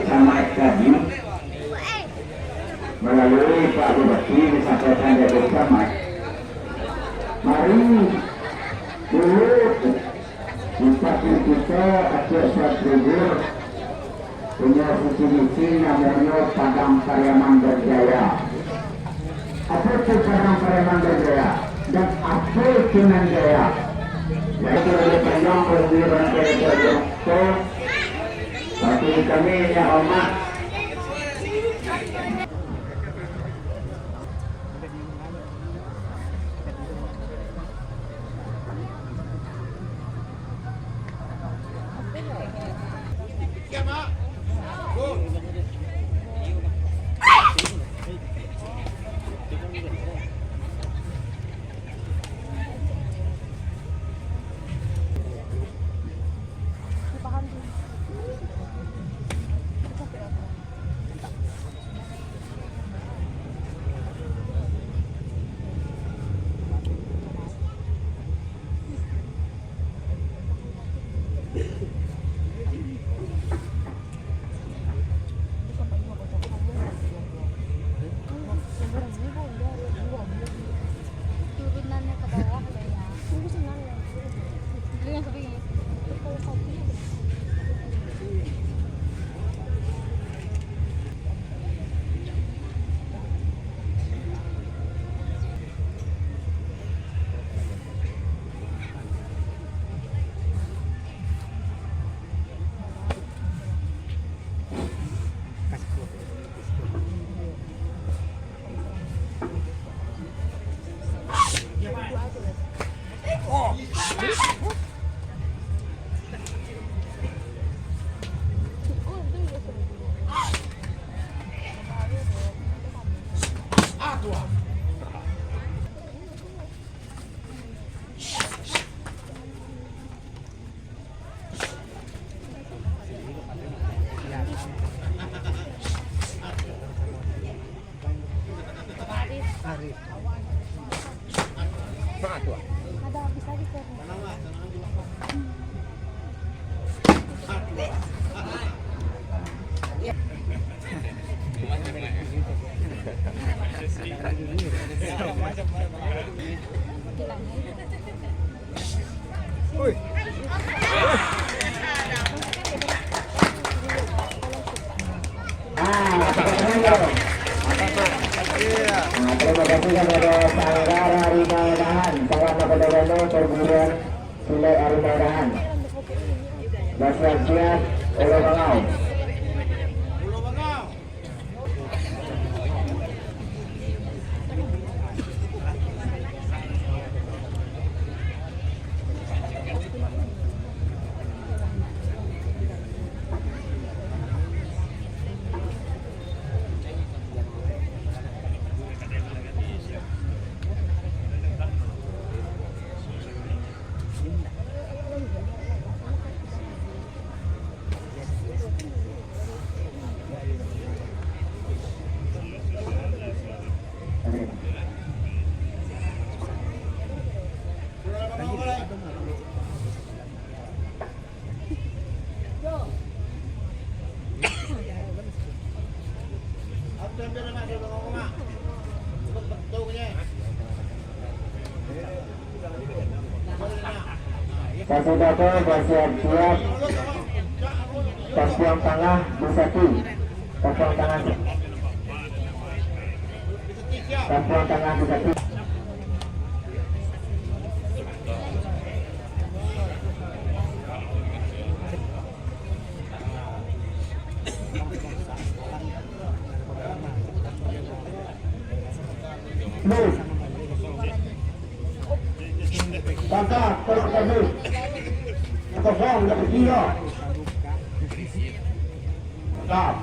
Camat tadi melalui Pak Bupati disampaikan dari Camat, mari dulu bupati kita Aceh Sabjubur punya visi misi namanya Padang Pariaman Berjaya. Apa itu Padang Pariaman Berjaya dan apa itu Jaya? Yaitu dari panjang perwira kerja tapi kami yang hormat turunannya ke bawah ya. Tunggu senang ya. Dengan kepingin. Kalau kopi ada habis lagi kok. Terima kasih kepada Sanggara Harimau Pengamat Pedagano Perguruan Sule Harimau Basar Siap Ulu Bangau. Kasih data bersiap-siap. Pasang tengah bersatu. Pasang tengah. Pasang tengah bersatu. Kakak, kalau kamu kosong, udah kecil. Stop.